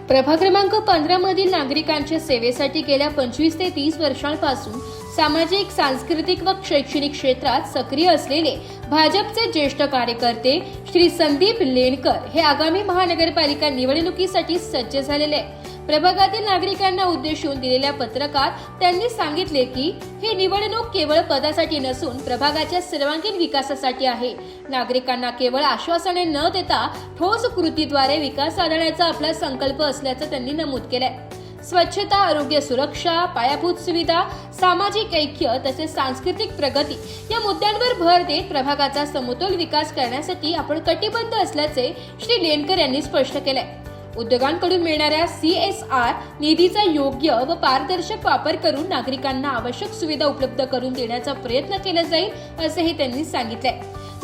प्रभाग क्रमांक 15 मधील नागरिकांच्या सेवेसाठी गेल्या 25 ते 30 वर्षांपासून सामाजिक, सांस्कृतिक व शैक्षणिक क्षेत्रात सक्रिय असलेले भाजपचे ज्येष्ठ कार्यकर्ते श्री संदीप लेणकर हे आगामी महानगरपालिका निवडणुकीसाठी सज्ज झालेले आहेत. प्रभागातील नागरिकांना उद्देशून दिलेल्या पत्रकात त्यांनी सांगितले की ही निवडणूक केवळ पदासाठी नसून प्रभागाच्या सर्वांगीण विकासासाठी आहे. नागरिकांना केवळ आश्वासने न देता ठोस कृतीद्वारे विकास साधण्याचा आपला संकल्प असल्याचं त्यांनी नमूद केलंय. स्वच्छता, आरोग्य सुरक्षा, पायाभूत सुविधा, सामाजिक ऐक्य तसेच सांस्कृतिक प्रगती या मुद्द्यांवर भर देत प्रभागाचा समतोल विकास करण्यासाठी आपण कटिबद्ध असल्याचे श्री लेणकर यांनी स्पष्ट केलंय. उद्योगांकडून मिळणाऱ्या CSR निधीचा योग्य व पारदर्शक वापर करून नागरिकांना आवश्यक सुविधा उपलब्ध करून देण्याचा प्रयत्न केला जाईल असेही त्यांनी सांगितले.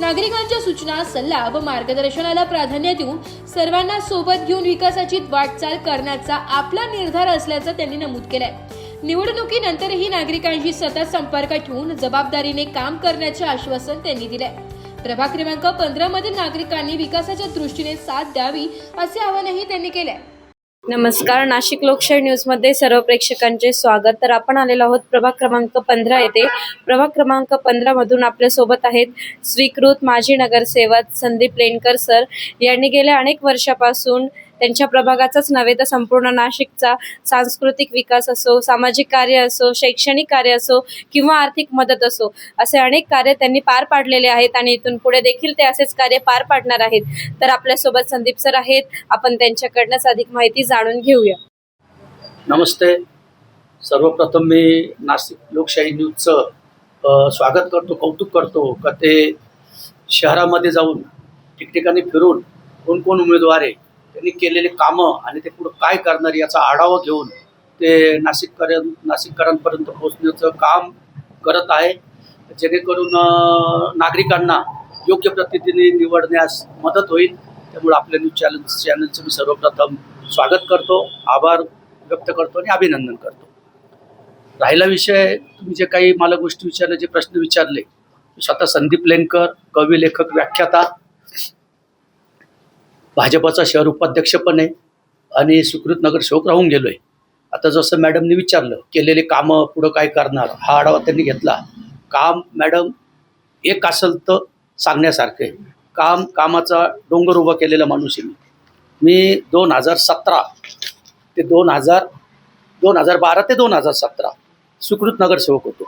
नागरिकांच्या सूचना, सल्ला व मार्गदर्शनाला प्राधान्य देऊन सर्वांना सोबत घेऊन विकासाची वाटचाल करण्याचा आपला निर्धार असल्याचं त्यांनी नमूद केलंय. निवडणुकीनंतरही नागरिकांशी सतत संपर्क ठेवून जबाबदारीने काम करण्याचे आश्वासन त्यांनी दिले. प्रभाग क्रमांक 15 मधील नागरिकांनी विकासाच्या दृष्टीने साथ द्यावी असे आवाहनही त्यांनी केले. नमस्कार, नाशिक लोकशाही न्यूजमध्ये सर्व प्रेक्षकांचे स्वागत. तर आपण आलेलो आहोत प्रभाग क्रमांक 15 येथे. प्रभाग क्रमांक 15 मधून आपल्या सोबत आहेत स्वीकृत माजी नगरसेवक संदीप लेणकर सर. यांनी गेल्या अनेक वर्षापासून त्यांच्या प्रभागाचाच नव्हे तर संपूर्ण नाशिकचा सांस्कृतिक विकास असो, सामाजिक कार्य असो, शैक्षणिक कार्य असो किंवा आर्थिक मदत असो, असे अनेक कार्य त्यांनी पार पाडलेले आहेत आणि इथून पुढे देखील ते असेच कार्य पार पाडणार आहेत. तर आपल्यासोबत संदीप सर आहेत. आपण त्यांच्याकडनंच अधिक माहिती जाणून घेऊया. नमस्ते. सर्वप्रथम मी नाशिक लोकशाही न्यूजचं स्वागत करतो, कौतुक करतो का ते शहरामध्ये जाऊन ठिकठिकाणी फिरून कोण उमेदवार आहे, त्यांनी केलेले कामं आणि ते पुढं काय करणार याचा आढावा घेऊन ते नाशिककरांपर्यंत पोहोचण्याचं काम करत आहे, जेणेकरून नागरिकांना योग्य प्रतिनिधी निवडण्यास मदत होईल. त्यामुळे आपल्या न्यूज चॅनलचं मी सर्वप्रथम स्वागत करतो, आभार व्यक्त करतो आणि अभिनंदन करतो. राहिला विषय, तुम्ही जे काही मला गोष्टी विचारल्या, जे प्रश्न विचारले, स्वतः संदीप लेणकर, कवी, लेखक, व्याख्याता, भाजपचा शहर उपाध्यक्ष पण आहे आणि स्वीकृत नगरसेवक राहून गेलो आहे. आता जसं मॅडमने विचारलं केलेले कामं पुढं काय करणार, हा आढावा त्यांनी घेतला. काम मॅडम एक असेल तर सांगण्यासारखं आहे. कामाचा डोंगर उभा केलेला माणूस आहे मी. 2017 ते 2012 ते 2017 स्वीकृत नगरसेवक होतो.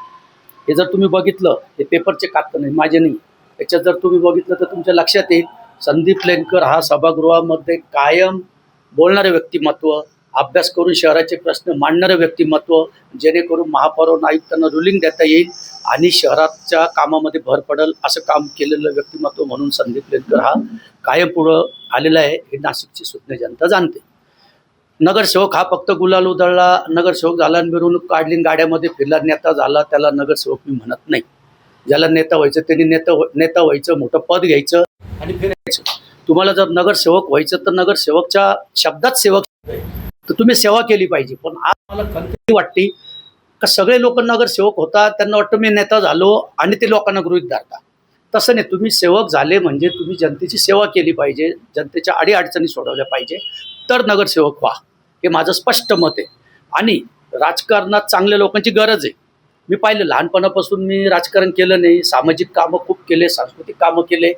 हे जर तुम्ही बघितलं, हे पेपरचे कागद नाही, माझे नाही, याच्यात जर तुम्ही बघितलं तर तुमच्या लक्षात येईल संदीप लेणकर हा सभागृहामध्ये कायम बोलणारे व्यक्तिमत्व, अभ्यास करून शहराचे प्रश्न मांडणारे व्यक्तिमत्व, जेणेकरून महापौर आयुक्तांना रुलिंग देता येईल आणि शहराच्या कामामध्ये भर पडेल असं काम केलेलं व्यक्तिमत्व म्हणून संदीप लेणकर हा कायम पुढं आलेला आहे. हे नाशिकची सुज्ञ जनता जाणते. नगरसेवक हा फक्त गुलाल उधळला, नगरसेवक झाला, मिरवणूक काढली, गाड्यामध्ये फिरला, नेता झाला, त्याला नगरसेवक मी म्हणत नाही. ज्याला नेता व्हायचं त्यांनी नेता व्हायचं, मोठं पद घ्यायचं आणि फिरायचं. तुम्हाला जर नगरसेवक व्हायचं तर नगरसेवकच्या शब्दात सेवक तर तुम्ही सेवा केली पाहिजे. पण आज मला खंत वाटते का सगळे लोक नगरसेवक होतात, त्यांना वाटतं मी नेता झालो आणि ते लोकांना गृहीत धरतात. तसं नाही. तुम्ही सेवक झाले म्हणजे तुम्ही जनतेची सेवा केली पाहिजे, जनतेच्या अडीअडचणी सोडवल्या पाहिजे, तर नगरसेवक व्हा. हे माझं स्पष्ट मत आहे. आणि राजकारणात चांगल्या लोकांची गरज आहे. मी पाहिलं, लहानपणापासून मी राजकारण केलं नाही, सामाजिक कामं खूप केले, सांस्कृतिक कामं केले.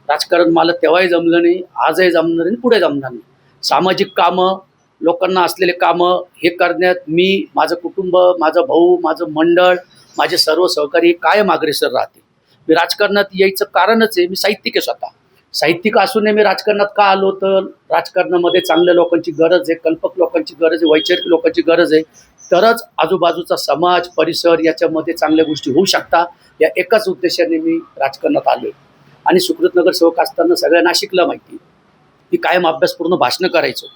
राजकारण मला तेव्हाही जमलं नाही, आजही जमणार नाही, पुढे जमणार नाही. सामाजिक कामं, लोकांना असलेले कामं हे करण्यात मी, माझं कुटुंब, माझा भाऊ, माझं मंडळ, माझे सर्व सहकारी कायम अग्रेसर राहते. मी राजकारणात यायचं कारणच आहे, मी साहित्यिक आहे स्वतः. साहित्यिक असूनही मी राजकारणात का आलो तर राजकारणामध्ये चांगल्या लोकांची गरज आहे, कल्पक लोकांची गरज आहे, वैचारिक लोकांची गरज आहे. तरच आजूबाजूचा समाज, परिसर याच्यामध्ये चांगल्या गोष्टी होऊ शकतात. या एकाच उद्देशाने मी राजकारणात आलो आहे. आणि स्वीकृत नगरसेवक असताना सगळ्या नाशिकला माहिती की कायम अभ्यासपूर्ण भाषणं करायचो,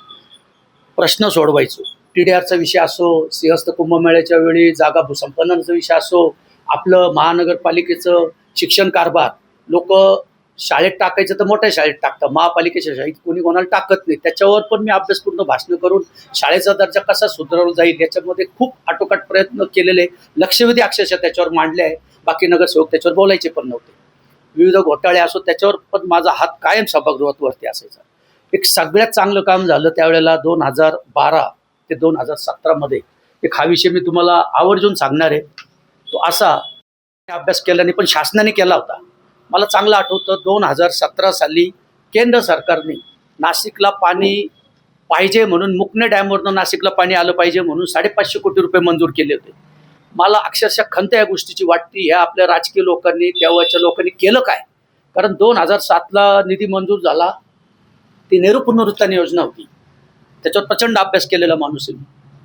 प्रश्न सोडवायचो. TDRचा विषय असो, सिंहस्थ कुंभमेळ्याच्या वेळी जागा भूसंपादनाचा विषय असो, आपलं महानगरपालिकेचं शिक्षण कारभार, लोक शाळेत टाकायचं तर मोठ्या शाळेत टाकतात, महापालिकेच्या शाळेत कोणी कोणाला टाकत नाही. त्याच्यावर पण मी अभ्यासपूर्ण भाषणं करून शाळेचा दर्जा कसा सुधारवला जाईल याच्यामध्ये खूप आटोकाट प्रयत्न केलेले, लक्षवेधी अक्षरशः त्याच्यावर मांडले आहे. बाकी नगरसेवक त्याच्यावर बोलायचे पण नव्हते. विविध घोटाळे असो त्याच्यावर पण माझा हात कायम सभागृहात वरती असायचा. एक सगळ्यात चांगलं काम झालं त्यावेळेला 2012 ते 2017 एक हा विषय मी तुम्हाला आवर्जून सांगणार आहे. तो असा अभ्यास केल्याने पण शासनाने केला होता. मला चांगलं आठवतं 2017 साली केंद्र सरकारने नाशिकला पाणी पाहिजे म्हणून मुकणे डॅमवरनं नाशिकला पाणी आलं पाहिजे म्हणून 550 कोटी रुपये मंजूर केले होते. मला अक्षरशः खंत या गोष्टीची वाटती, ह्या आपल्या राजकीय लोकांनी तेव्हाच्या लोकांनी केलं काय. कारण 2007ला निधी मंजूर झाला, ती नेहरू पुनरुत्थान योजना होती, त्याच्यावर प्रचंड अभ्यास केलेला माणूस आहे.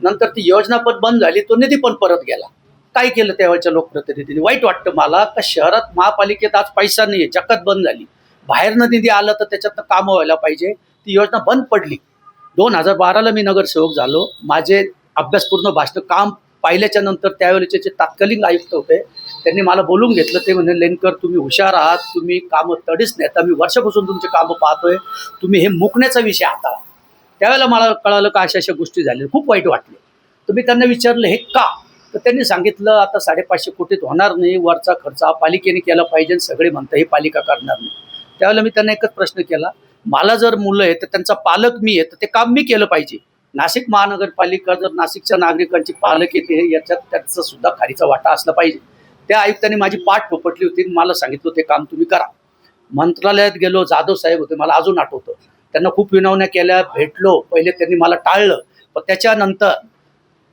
नंतर ती योजना पण बंद झाली, तो निधी पण परत गेला. काय केलं तेव्हाच्या लोकप्रतिनिधींनी? वाईट वाटतं मला का शहरात महापालिकेत आज पैसा नाही आहे, जकात बंद झाली, बाहेरनं निधी आला तर त्याच्यातनं कामं व्हायला पाहिजे, ती योजना बंद पडली. 2012ला मी नगरसेवक झालो. माझे अभ्यासपूर्ण भाषण काम पाहिल्याच्या नंतर त्यावेळेचे जे तत्कालीन आयुक्त होते त्यांनी मला बोलून घेतलं. ते म्हणे, लेनकर तुम्ही हुशार आहात, तुम्ही कामं तडीच नेता, मी वर्षापासून तुमचे कामं पाहतोय, तुम्ही हे मुकण्याचा विषय हाताळा. त्यावेळेला मला कळालं का अशा अशा गोष्टी झाल्या, खूप वाईट वाटले. तर मी त्यांना विचारलं हे का, तर त्यांनी सांगितलं आता 550 कोटीत होणार नाही, वरचा खर्च हा पालिकेने केला पाहिजे, सगळे म्हणतात हे पालिका करणार नाही. त्यावेळेला मी त्यांना एकच प्रश्न केला, मला जर मुलं आहे तर त्यांचा पालक मी आहे, तर ते काम मी केलं पाहिजे. नाशिक महानगरपालिका जर नाशिकच्या नागरिकांची पालक येते याच्यात त्याचा सुद्धा खारीचा वाटा असला पाहिजे. त्या आयुक्तांनी माझी पाठ थोपटली होती, मला सांगितलं ते काम तुम्ही करा. मंत्रालयात गेलो, जाधव साहेब होते, मला अजून आठवतं, त्यांना खूप विनवण्या केल्या, भेटलो. पहिले त्यांनी मला टाळलं, पण त्याच्यानंतर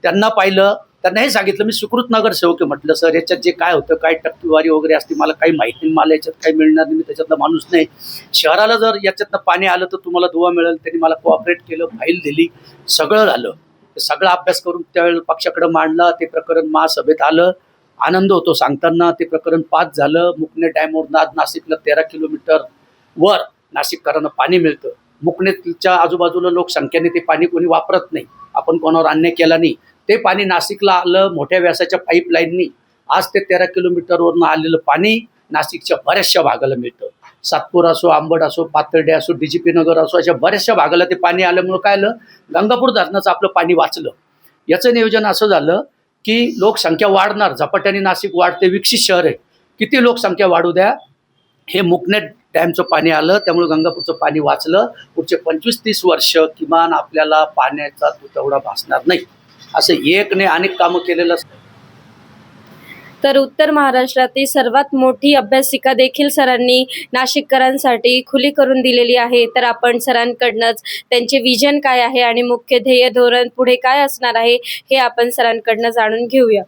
त्यांना पाहिलं, त्यांना हे सांगितलं मी सुकृत नगरसेवक आहे. म्हटलं सर याच्यात जे काय होतं, काय टक्केवारी वगैरे असते मला काही माहिती नाही, मला याच्यात काही मिळणार नाही, मी त्याच्यातला माणूस नाही. शहराला जर याच्यातनं पाणी आलं तर तुम्हाला दुवा मिळेल. त्यांनी मला कोऑपरेट केलं, फाईल दिली, सगळं झालं. सगळा अभ्यास करून त्यावेळेला पक्षाकडे मांडला. ते प्रकरण महासभेत आलं, आनंद होतो सांगताना. ते प्रकरण पास झालं. मुकणे डॅमवरून आज नाशिकला 13 किलोमीटर वर नाशिककरांना पाणी मिळतं. मुकणेच्या आजूबाजूला लोकसंख्येने ते पाणी कोणी वापरत नाही, आपण कोणावर अन्याय केला नाही. ते पाणी नाशिकला आलं मोठ्या व्यासाच्या पाईपलाईननी. आज ते 13 किलोमीटरवरनं आलेलं पाणी नाशिकच्या बऱ्याचशा भागाला मिळतं. सातपूर असो, आंबड असो, पाथर्डे असो, DGP नगर असो, अशा बऱ्याचशा भागाला ते पाणी आल्यामुळं काय आलं, गंगापूर धरणाचं आपलं पाणी वाचलं. याचं नियोजन असं झालं की लोकसंख्या वाढणार, झपाट्याने नाशिक वाढते, विकसित शहर आहे, किती लोकसंख्या वाढू द्या, हे मुकणे डॅमचं पाणी आलं, त्यामुळे गंगापूरचं पाणी वाचलं. पुढचे 25-30 वर्ष किमान आपल्याला पाण्याचा तुटवडा भासणार नाही. असं एकने अनेक कामं केलेलं असतं. तर उत्तर महाराष्ट्रातील सर्वात मोठी अभ्यासिका देखील सरांनी नाशिककरांसाठी खुली करून दिलेली आहे. तर आपण सरांकडनंच त्यांचे विजन काय आहे आणि मुख्य ध्येय धोरण पुढे काय असणार आहे हे आपण सरांकडनं जाणून घेऊया.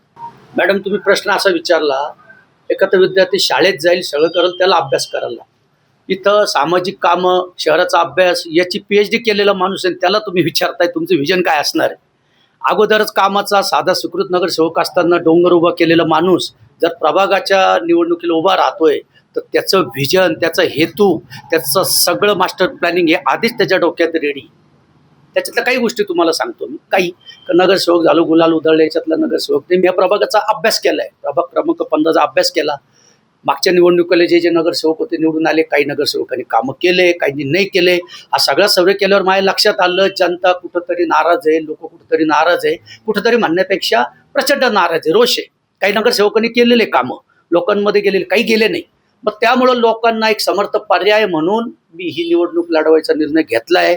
मॅडम तुम्ही प्रश्न असा विचारला, एखादा विद्यार्थी शाळेत जाईल, सगळं करेल, त्याला अभ्यास करायला. इथं सामाजिक कामं, शहराचा अभ्यास, याची PhD केलेला माणूस आहे, त्याला तुम्ही विचारताय तुमचं विजन काय असणार आहे. अगोदरच कामाचा साधा सुकृत नगरसेवक असताना डोंगर उभा केलेला माणूस जर प्रभागाच्या निवडणुकीला उभा राहतोय तर त्याचं व्हिजन, त्याचा हेतू, त्याचं सगळं मास्टर प्लॅनिंग हे आधीच त्याच्या डोक्यात रेडी. त्याच्यातल्या काही गोष्टी तुम्हाला सांगतो मी. काही नगरसेवक झालो, गुलाल उधळले, याच्यातला नगरसेवक नाही. मी या प्रभागाचा अभ्यास केला आहे, प्रभाग क्रमांक 15चा अभ्यास केला. मागच्या निवडणुकीला जे जे नगरसेवक होते निवडून आले, काही नगरसेवकांनी कामं केले, काहींनी नाही केले. हा सगळा सर्वे केल्यावर माझ्या लक्षात आलं जनता कुठंतरी नाराज आहे, लोक कुठंतरी नाराज आहे, कुठंतरी म्हणण्यापेक्षा प्रचंड नाराज आहे, रोष आहे. काही नगरसेवकांनी केलेले कामं लोकांमध्ये गेलेले, काही गेले नाही. मग त्यामुळं लोकांना एक समर्थ पर्याय म्हणून मी ही निवडणूक लढवायचा निर्णय घेतला आहे.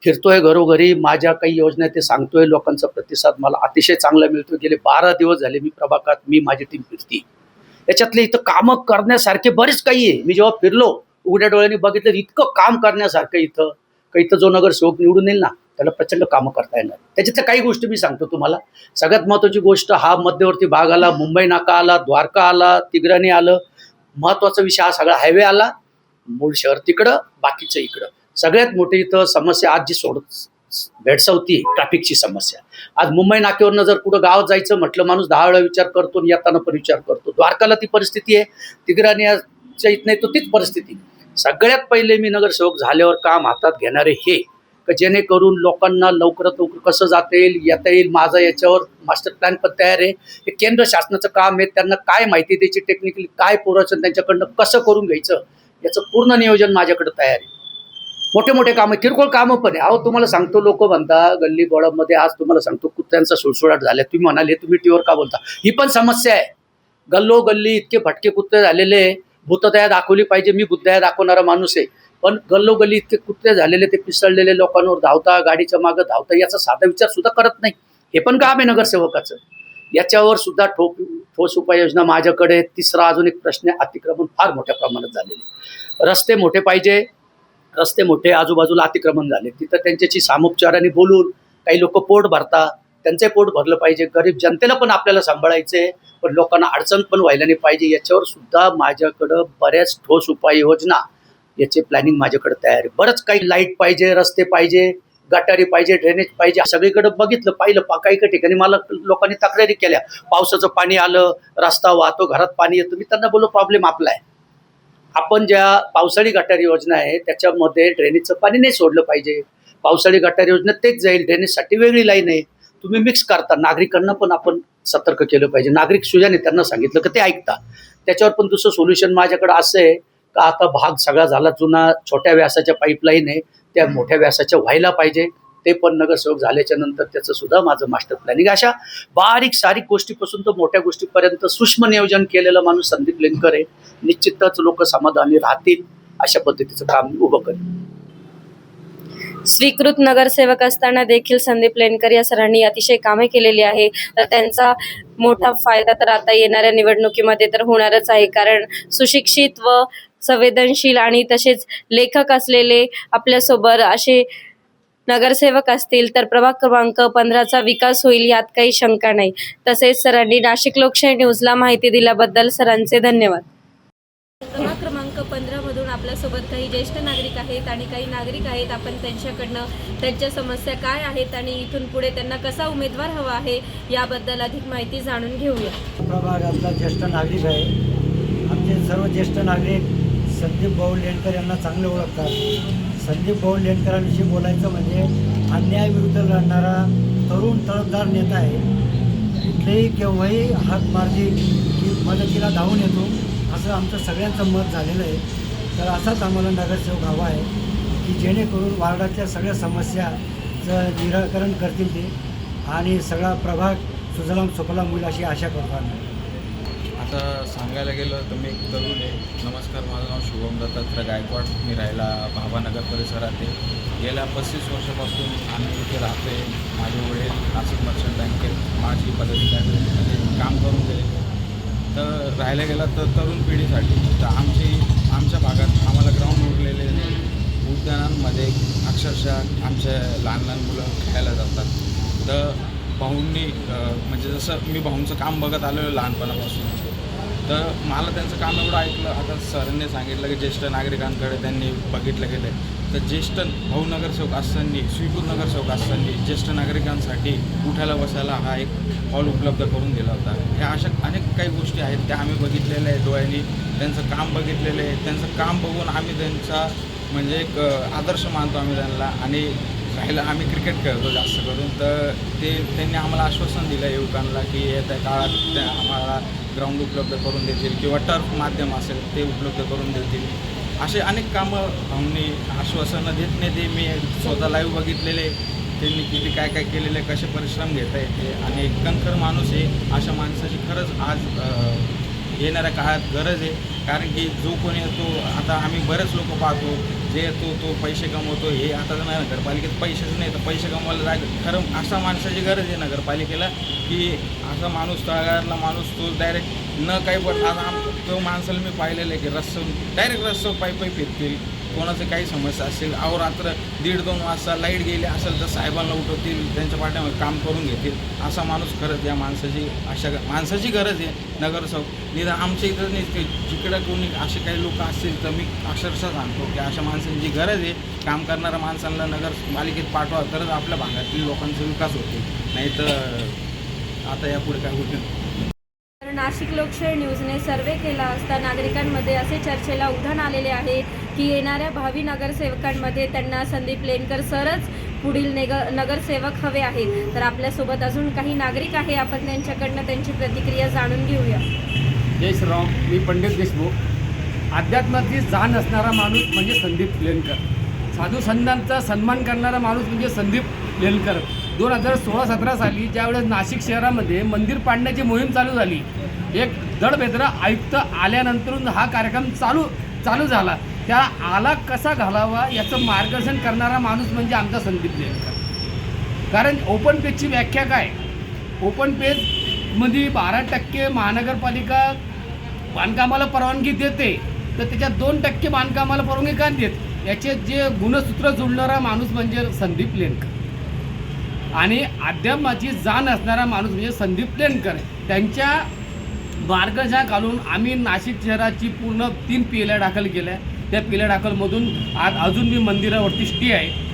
फिरतोय घरोघरी, माझ्या काही योजना ते सांगतोय, लोकांचा प्रतिसाद मला अतिशय चांगला मिळतोय. गेले 12 दिवस झाले मी प्रभागात, मी माझी टीम फिरती. याच्यातले इथं कामं करण्यासारखे बरेच काही आहे. मी जेव्हा फिरलो उघड्या डोळ्यांनी बघितलं इतकं काम करण्यासारखं इथं का इथं जो नगरसेवक निवडून येईल ना त्याला प्रचंड कामं करता येणार. त्याच्यातल्या काही गोष्टी मी सांगतो तुम्हाला. सगळ्यात महत्त्वाची गोष्ट, हा मध्यवर्ती भाग आला, मुंबई नाका आला, द्वारका आला, तिगराणी आलं. महत्त्वाचा विषय हा सगळा हायवे आला, मूळ शहर तिकडं, बाकीचं इकडं. सगळ्यात मोठी इथं समस्या आज जी भेडसावती ट्रॅफिकची समस्या. आज मुंबई नाक्यावरनं जर कुठं गावात जायचं म्हटलं माणूस 10 वेळा विचार करतो आणि येताना पण विचार करतो. द्वारकाला ती परिस्थिती आहे, तिगराणीच्या इथं नाही तो तीच परिस्थिती. सगळ्यात पहिले मी नगरसेवक झाल्यावर काम हातात घेणारे हे का जेणेकरून लोकांना लवकरात लवकर कसं जाता येईल, येता येईल. माझा याच्यावर मास्टर प्लॅन पण तयार आहे. हे केंद्र शासनाचं काम आहे, त्यांना काय माहिती द्यायची, टेक्निकली काय पुरवायचं, त्यांच्याकडनं कसं करून घ्यायचं, याचं पूर्ण नियोजन माझ्याकडे तयार आहे. मोठे मोठे कामं, किरकोळ कामं पण आहे. अहो तुम्हाला सांगतो, लोक म्हणता गल्ली बोळामध्ये आज तुम्हाला सांगतो कुत्र्यांचा सुळसुळाट झाला. तुम्ही म्हणाले तुम्ही टीव्हीवर का बोलता, ही पण समस्या आहे. गल्लो गल्ली इतके भटके कुत्रे झालेले, भूतदया दाखवली पाहिजे. मी बुद्धदया दाखवणारा माणूस आहे, पण गल्लोगल्ली इतके कुत्रे झालेले, ते पिसळलेले लोकांवर धावता, गाडीच्या मागं धावता, याचा साधा विचार सुद्धा करत नाही. हे पण काम आहे नगरसेवकाचं. याच्यावर सुद्धा ठोस उपाययोजना माझ्याकडे. तिसरा अजून एक प्रश्न आहे, अतिक्रमण फार मोठ्या प्रमाणात झालेले. रस्ते मोठे पाहिजे, रस्ते मोठे, आजूबाजूला अतिक्रमण झाले, तिथं त्यांच्याशी सामोपचाराने बोलून काही लोक पोट भरतात, त्यांचे पोट भरलं पाहिजे. गरीब जनतेला पण आपल्याला सांभाळायचे, पण लोकांना अडचण पण व्हायला नाही पाहिजे. याच्यावर सुद्धा माझ्याकडं बऱ्याच ठोस उपाययोजना, याचे प्लॅनिंग माझ्याकडे तयार आहे. बरंच काही, लाईट पाहिजे, रस्ते पाहिजे, गटारी पाहिजे, ड्रेनेज पाहिजे. सगळीकडे बघितलं, पाहिलं. काही काही ठिकाणी मला लोकांनी तक्रारी केल्या, पावसाचं पाणी आलं, रस्ता वाहतो, घरात पाणी येतं. मी त्यांना बोललो, प्रॉब्लेम आपला आहे. आपण ज्या पावसाळी गटारी योजना आहे त्याच्यामध्ये ड्रेनेजचं पाणी नाही सोडलं पाहिजे. पावसाळी गटारी योजनेत तेच जाईल, ड्रेनेजसाठी वेगळी लाईन आहे. तुम्ही मिक्स करता. नागरिकांना पण आपण सतर्क केलं पाहिजे. नागरिक सुजाने त्यांना सांगितलं की ते ऐकता. त्याच्यावर पण दुसरं सोल्युशन माझ्याकडे असं आहे का, आता भाग सगळा झाला जुना, छोट्या व्यासाच्या पाईपलाईन आहे, त्या मोठ्या व्यासाच्या व्हायला पाहिजे. ते पण नगरसेवक झाल्याच्या नंतर त्याचं सुद्धा माझं मास्टर प्लॅनिंग. अशा बारीक सारीक गोष्टीपासून तर मोठ्या गोष्टीपर्यंत सूक्ष्म नियोजन केलेलं माणूस संदीप लेनकर आहे. निश्चितच लोक समाधानी राहतील अशा पद्धतीचं काम उभं करेल. स्वीकृत नगरसेवक असताना देखील संदीप लेनकर या सरांनी अतिशय कामे केलेली आहे. तर त्यांचा मोठा फायदा तर आता येणाऱ्या निवडणुकीमध्ये तर होणारच आहे, कारण सुशिक्षित व संवेदनशील आणि तसेच लेखक असलेले आपल्यासोबत असे नगरसेवक असतील तर प्रभाग क्रमांक 15चा विकास होईल यात काही शंका नाही. तसेच सरांनी नाशिक लोकशाही न्यूजला माहिती दिल्याबद्दल सरांचे धन्यवाद. प्रभाग क्रमांक 15मधून आपल्यासोबत काही ज्येष्ठ नागरिक आहेत आणि काही नागरिक आहेत. आपण त्यांच्याकडनं त्यांच्या समस्या काय आहेत आणि इथून पुढे त्यांना कसा उमेदवार हवा आहे याबद्दल अधिक माहिती जाणून घेऊया. प्रभागातला ज्येष्ठ नागरिक आहे. आमचे सर्व ज्येष्ठ नागरिक संदीप भाऊ लेनकर यांना चांगले ओळखतात. संदीप भाऊ लेनकरांविषयी बोलायचं म्हणजे अन्यायाविरुद्ध लढणारा तरुण तळपदार नेता आहे. कुठलेही केव्हाही हाक मारली की मदतीला धावून येतो, असं आमचं सगळ्यांचं मत झालेलं आहे. तर असाच आम्हाला नगरसेवक हवा आहे की जेणेकरून वार्डाच्या सगळ्या समस्याचं निराकरण करतील ते आणि सगळा प्रभाग सुजलाम सुफलाम होईल अशी आशा करतो आम्ही. आता सांगायला गेलं तर मी एक तरुण आहे. नमस्कार, माझं नाव शुभम दत्तात्रय गायकवाड. मी राहायला भावानगर परिसरात आहे. गेल्या 35 वर्षापासून आम्ही इथे राहतो आहे. माझे वडील नाशिक मर्चंट बँकेत माझी पदाधिकारी काम करून गेले. तर राहायला गेलं तर तरुण पिढीसाठी तर आमच्या भागात आम्हाला ग्राउंड उरलेले उद्यानांमध्ये अक्षरशः आमच्या लहान लहान मुलं खेळायला जातात. तर भाऊंनी म्हणजे जसं मी भाऊंचं काम बघत आलो आहे लहानपणापासून, तर मला त्यांचं काम एवढं ऐकलं. आता सरांनी सांगितलं की ज्येष्ठ नागरिकांकडे त्यांनी बघितलं गेलं, तर ज्येष्ठ भाऊ नगरसेवक असताना, स्वीकृत नगरसेवक असताना ज्येष्ठ नागरिकांसाठी उठायला बसायला हा एक हॉल उपलब्ध करून दिला होता. ह्या अशा अनेक काही गोष्टी आहेत त्या आम्ही बघितलेल्या आहे डोळ्यांनी. त्यांचं काम बघितलेलं आहे. त्यांचं काम बघून आम्ही त्यांचा म्हणजे एक आदर्श मानतो आम्ही त्यांना. आणि राहिलं आम्ही क्रिकेट खेळतो जास्त करून, तर त्यांनी आम्हाला आश्वासन दिलं युवकांना की येत्या काळात त्या आम्हाला ग्राउंड उपलब्ध करून देतील किंवा टर्फ माध्यम असेल ते उपलब्ध करून देतील. असे अनेक कामं भाऊंनी आश्वासनं देत नाही. ते मी स्वतः लाईव्ह बघितलेले, त्यांनी किती काय काय केलेले, कसे परिश्रम घेता येते. आणि एक कणखर माणूस आहे. अशा माणसाची खरंच आज येणाऱ्या काळात गरज आहे. कारण की जो कोणी येतो, आता आम्ही बरेच लोक पाहतो, जे येतो तो पैसे कमवतो. हे आता नाही, नगरपालिकेत पैसेच नाही तर पैसे कमवायला जायचं. खरं अशा माणसाची गरज आहे नगरपालिकेला, की असा माणूस, तळागाळातला माणूस तो डायरेक्ट न काही पण. आता तो माणसाला मी पाहिलेलं आहे की डायरेक्ट रस्त्यावर पायी फिरतील. कोणाचे काही समस्या असेल, अहोरात्र 1:30-2 वाजता लाईट गेली असेल तर साहेबांना उठवतील, त्यांच्या पाठ्यामध्ये काम करून घेतील. असा माणूस खरंच या अशा माणसाची गरज आहे नगरसेवक. निदान आमच्या इथं नाही, जिकडं कोणी असे काही लोक असतील तर मी अक्षरशः सांगतो की अशा माणसांची गरज आहे. काम करणाऱ्या माणसांना नगरपालिकेत पाठवा तरच आपल्या भागातील लोकांचा विकास होतील, नाही तर आता यापुढे काय होतील. नाशिक लोकशाही न्यूजने सर्वे केला असता नागरिकांमध्ये असे चर्चेला उधाण आलेले आहे की येणाऱ्या भावी नगरसेवकांमध्ये त्यांना संदीप लेनकर सरच पुढील नगरसेवक हवे आहेत. तर आपल्यासोबत अजून काही नागरिक आहे, आपण त्यांच्याकडनं त्यांची प्रतिक्रिया जाणून घेऊया. जय श्रीराम. मी पंडित देशमुख. अध्यात्माची जाण असणारा माणूस म्हणजे संदीप लेनकर. साधू संतांचा सन्मान करणारा माणूस म्हणजे संदीप लेनकर. 2016-17 साली ज्यावेळेस नाशिक शहरामध्ये मंदिर पाडण्याची मोहीम चालू झाली, एक दडबेद्र आयुक्त आल्यानंतरून हा कार्यक्रम चालू झाला. त्या आला कसा घालावा याचं मार्गदर्शन करणारा माणूस म्हणजे आमचा संदीप लेनकर. कारण ओपन पेजची व्याख्या काय? ओपन पेजमध्ये 12% महानगरपालिका बांधकामाला परवानगी देते, तर त्याच्यात 2% बांधकामाला परवानगी का देत? याचे जे गुणसूत्र जुळणारा माणूस म्हणजे संदीप लेनकर आणि अध्यात्माची जाण असणारा माणूस म्हणजे संदीप लेनकर. त्यांच्या मार्गदर्शनाखालून आम्ही नाशिक शहराची पूर्ण 3 पिढ्या दाखल केल्या. त्या पिढ्या दाखलमधून आज अजून मी मंदिरावरती स्टे आहे.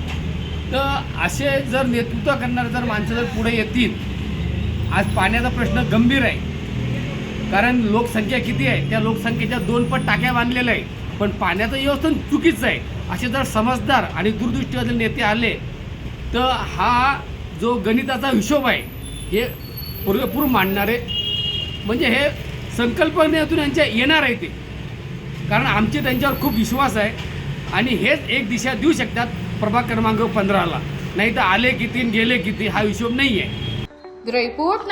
तर असे जर नेतृत्व करणारे जर माणसं जर पुढे येतील, आज पाण्याचा प्रश्न गंभीर आहे. कारण लोकसंख्या किती आहे, त्या लोकसंख्येच्या 2 पट टाक्या बांधलेल्या आहे, पण पाण्याचं व्यवस्थापन चुकीचं आहे. असे जर समजदार आणि दूरदृष्टीवाले नेते आले तर हा जो गणिताचा हिशोब आहे हे पुरेपूर मांडणारे म्हणजे हे संकल्पनेतून यांच्या येणार आहे ते. कारण आमचे त्यांच्यावर खूप विश्वास आहे आणि हेच एक दिशा देऊ शकतात प्रभाग क्रमांक 15ला. नाही तर आले किती गेले किती हा हिशोब नाही आहे. रिपोर्ट